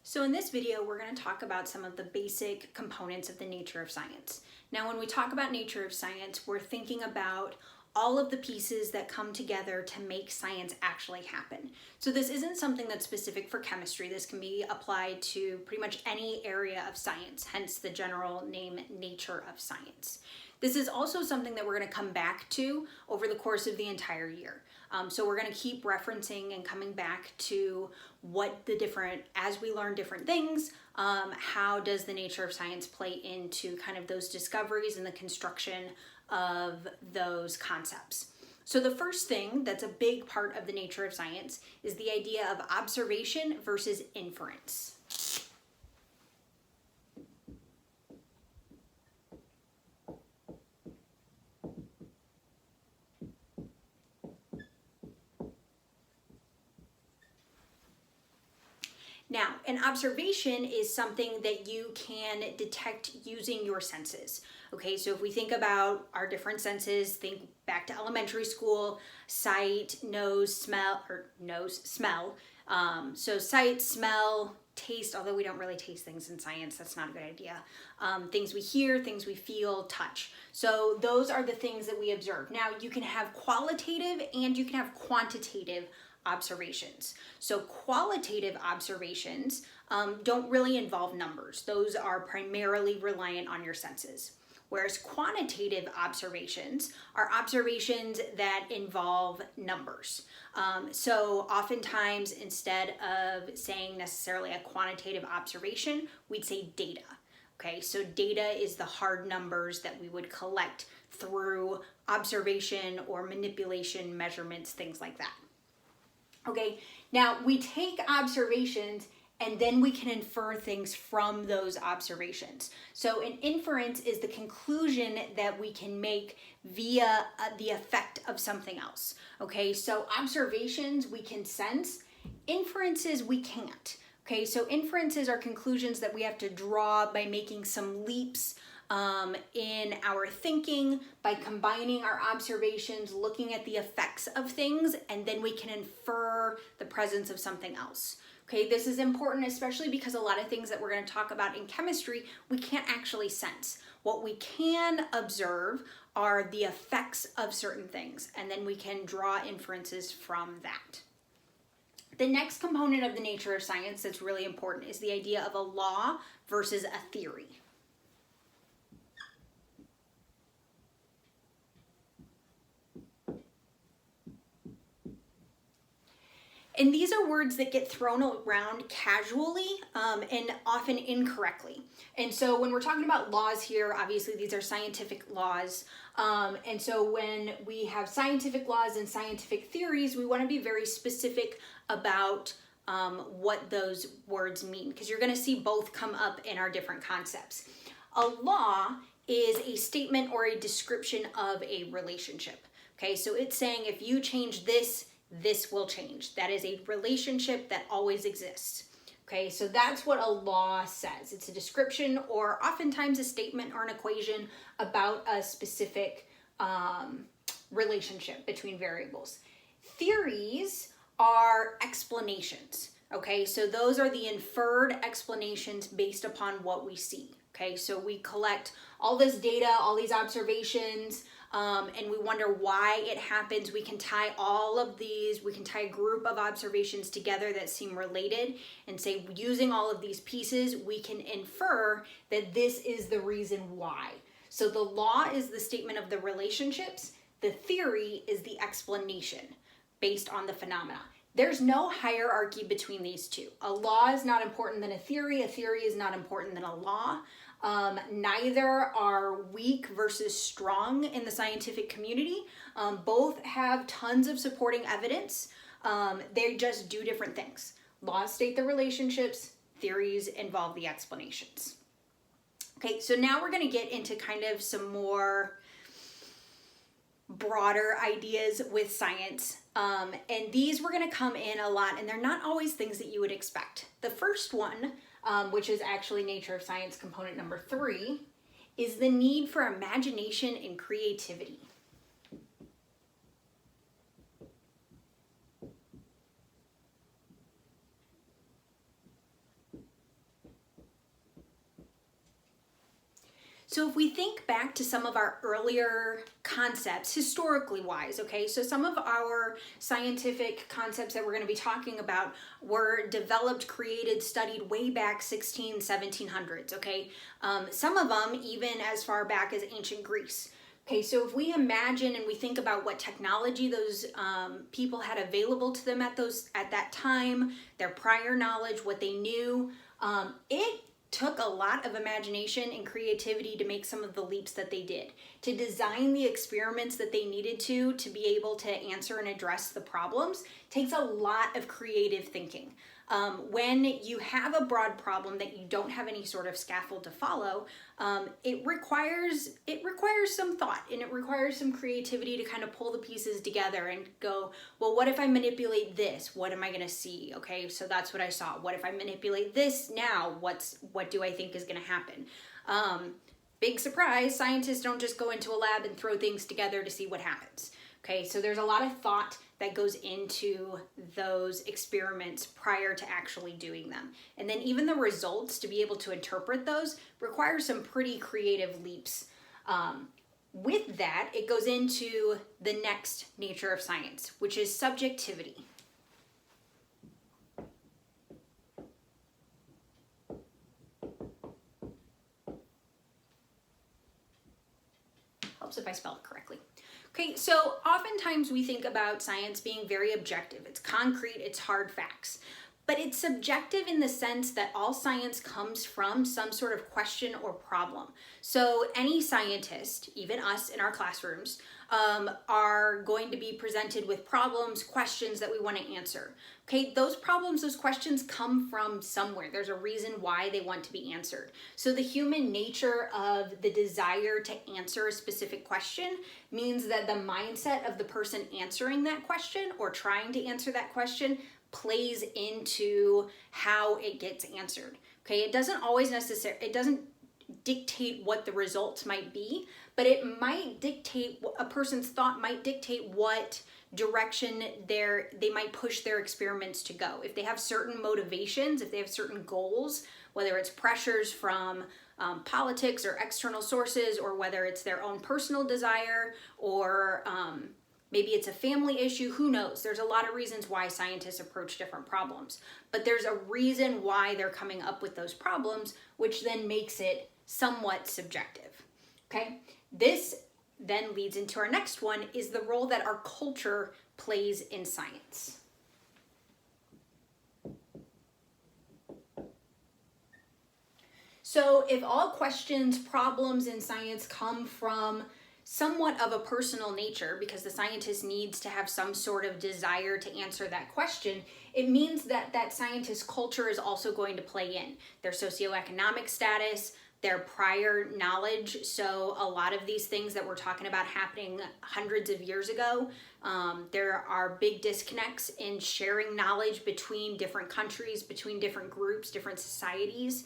So in this video, we're going to talk about some of the basic components of the nature of science. Now, when we talk about nature of science, we're thinking about all of the pieces that come together to make science actually happen. So this isn't something that's specific for chemistry. This can be applied to pretty much any area of science, hence the general name nature of science. This is also something that we're going to come back to over the course of the entire year. So we're going to keep referencing and coming back to what the different, as we learn different things, how does the nature of science play into kind of those discoveries and the construction of those concepts. So the first thing that's a big part of the nature of science is the idea of observation versus inference. Now, an observation is something that you can detect using your senses. Okay, so if we think about our different senses, think back to elementary school: sight, nose, smell. So sight, smell, taste, although we don't really taste things in science, that's not a good idea. Things we hear, things we feel, touch. So those are the things that we observe. Now, you can have qualitative and you can have quantitative observations. So qualitative observations don't really involve numbers. Those are primarily reliant on your senses. Whereas quantitative observations are observations that involve numbers. So oftentimes, instead of saying necessarily a quantitative observation, we'd say data. Okay, so data is the hard numbers that we would collect through observation or manipulation, measurements, things like that. Okay, now we take observations and then we can infer things from those observations. So an inference is the conclusion that we can make via the effect of something else. Okay, so observations we can sense, inferences we can't. Okay, so inferences are conclusions that we have to draw by making some leaps in our thinking, by combining our observations, looking at the effects of things, and then we can infer the presence of something else. Okay, this is important, especially because a lot of things that we're going to talk about in chemistry, we can't actually sense. What we can observe are the effects of certain things, and then we can draw inferences from that. The next component of the nature of science that's really important is the idea of a law versus a theory. And these are words that get thrown around casually and often incorrectly. And so when we're talking about laws here, obviously these are scientific laws. And so when we have scientific laws and scientific theories, we want to be very specific about what those words mean, because you're going to see both come up in our different concepts. A law is a statement or a description of a relationship. Okay, so it's saying if you change this, this will change. That is a relationship that always exists. Okay, so that's what a law says. It's a description or oftentimes a statement or an equation about a specific relationship between variables. Theories are explanations. Okay, so those are the inferred explanations based upon what we see. Okay, so we collect all this data, all these observations, and we wonder why it happens. We can tie all of these, we can tie a group of observations together that seem related and say, using all of these pieces, we can infer that this is the reason why. So the law is the statement of the relationships. The theory is the explanation based on the phenomena. There's no hierarchy between these two. A law is not important than a theory is not important than a law. Neither are weak versus strong in the scientific community. Both have tons of supporting evidence. They just do different things. Laws state the relationships, theories involve the explanations. Okay, so now we're going to get into kind of some more broader ideas with science. And these were going to come in a lot, and they're not always things that you would expect. The first one, which is actually nature of science component number 3, is the need for imagination and creativity. So if we think back to some of our earlier concepts, historically wise, okay, so some of our scientific concepts that we're going to be talking about were developed, created, studied way back 1700s, okay? Some of them even as far back as ancient Greece. Okay, so if we imagine and we think about what technology those people had available to them at that time, their prior knowledge, what they knew, it took a lot of imagination and creativity to make some of the leaps that they did, to design the experiments that they needed to be able to answer and address the problems. Takes a lot of creative thinking. When you have a broad problem that you don't have any sort of scaffold to follow, it requires some thought, and it requires some creativity to kind of pull the pieces together and go, well, what if I manipulate this? What am I going to see? Okay, so that's what I saw. What if I manipulate this now? What do I think is going to happen? Big surprise, scientists don't just go into a lab and throw things together to see what happens. Okay, so there's a lot of thought that goes into those experiments prior to actually doing them. And then even the results, to be able to interpret those, require some pretty creative leaps. With that, it goes into the next nature of science, which is subjectivity. Helps if I spell it correctly. Okay, so oftentimes we think about science being very objective. It's concrete, it's hard facts. But it's subjective in the sense that all science comes from some sort of question or problem. So any scientist, even us in our classrooms, are going to be presented with problems, questions that we want to answer. Okay, those problems, those questions come from somewhere. There's a reason why they want to be answered. So the human nature of the desire to answer a specific question means that the mindset of the person answering that question or trying to answer that question plays into how it gets answered. Okay, it doesn't always it doesn't dictate what the results might be, but it might dictate, a person's thought might dictate what direction they might push their experiments to go. If they have certain motivations, if they have certain goals, whether it's pressures from politics or external sources, or whether it's their own personal desire, or maybe it's a family issue, who knows? There's a lot of reasons why scientists approach different problems, but there's a reason why they're coming up with those problems, which then makes it somewhat subjective. Okay, this then leads into our next one, is the role that our culture plays in science. So if all questions, problems in science come from somewhat of a personal nature, because the scientist needs to have some sort of desire to answer that question, it means that that scientist's culture is also going to play in. Their socioeconomic status, their prior knowledge. So a lot of these things that we're talking about happening hundreds of years ago, there are big disconnects in sharing knowledge between different countries, between different groups, different societies.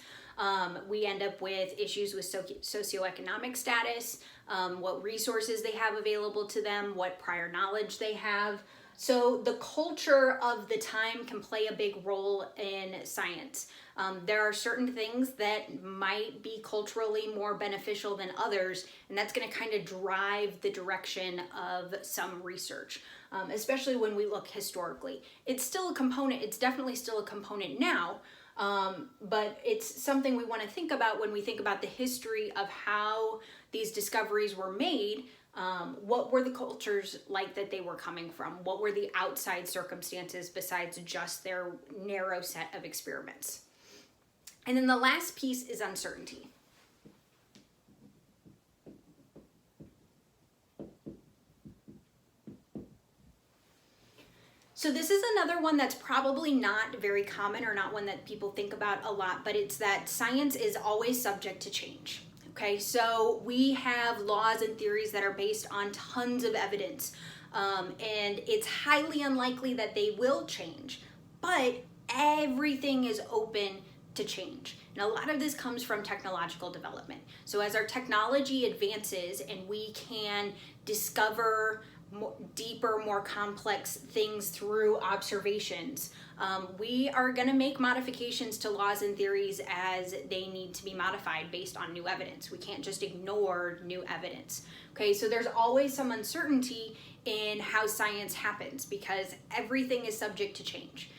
We end up with issues with socioeconomic status, what resources they have available to them, what prior knowledge they have. So the culture of the time can play a big role in science. There are certain things that might be culturally more beneficial than others, and that's going to kind of drive the direction of some research, especially when we look historically. It's still a component, it's definitely still a component now, but it's something we want to think about when we think about the history of how these discoveries were made. What were the cultures like that they were coming from? What were the outside circumstances besides just their narrow set of experiments? And then the last piece is uncertainty. So this is another one that's probably not very common, or not one that people think about a lot, but it's that science is always subject to change. Okay, so we have laws and theories that are based on tons of evidence, and it's highly unlikely that they will change, but everything is open to change. And a lot of this comes from technological development. So as our technology advances and we can discover deeper, more complex things through observations. We are going to make modifications to laws and theories as they need to be modified based on new evidence. We can't just ignore new evidence. Okay, so there's always some uncertainty in how science happens because everything is subject to change.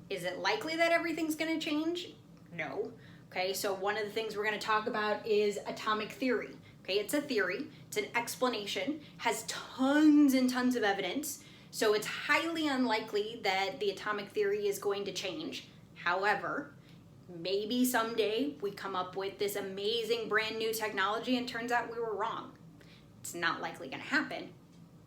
Is it likely that everything's going to change? No. Okay, so one of the things we're going to talk about is atomic theory. Okay, it's a theory, it's an explanation, has tons and tons of evidence, so it's highly unlikely that the atomic theory is going to change. However, maybe someday we come up with this amazing brand new technology and turns out we were wrong. It's not likely going to happen,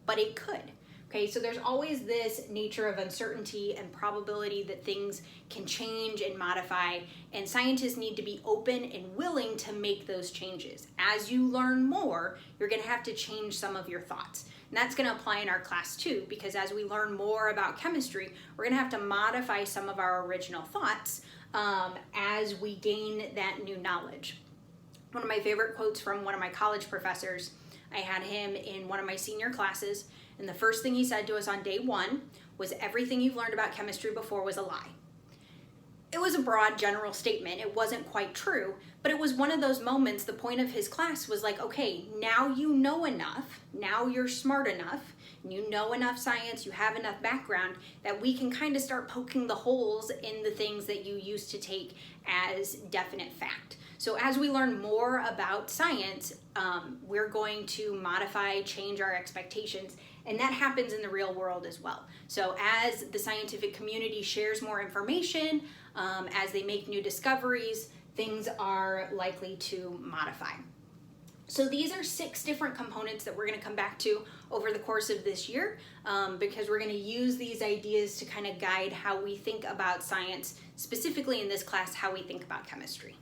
but it could. Okay, so there's always this nature of uncertainty and probability that things can change and modify, and scientists need to be open and willing to make those changes. As you learn more, you're going to have to change some of your thoughts. And that's going to apply in our class too, because as we learn more about chemistry, we're going to have to modify some of our original thoughts as we gain that new knowledge. One of my favorite quotes from one of my college professors, I had him in one of my senior classes, and the first thing he said to us on day one was, everything you've learned about chemistry before was a lie. It was a broad general statement. It wasn't quite true, but it was one of those moments, the point of his class was like, okay, now you know enough, now you're smart enough, you know enough science, you have enough background that we can kind of start poking the holes in the things that you used to take as definite fact. So as we learn more about science, we're going to modify, change our expectations, and that happens in the real world as well. So as the scientific community shares more information, as they make new discoveries, things are likely to modify. So these are 6 different components that we're going to come back to over the course of this year, because we're going to use these ideas to kind of guide how we think about science, specifically in this class, how we think about chemistry.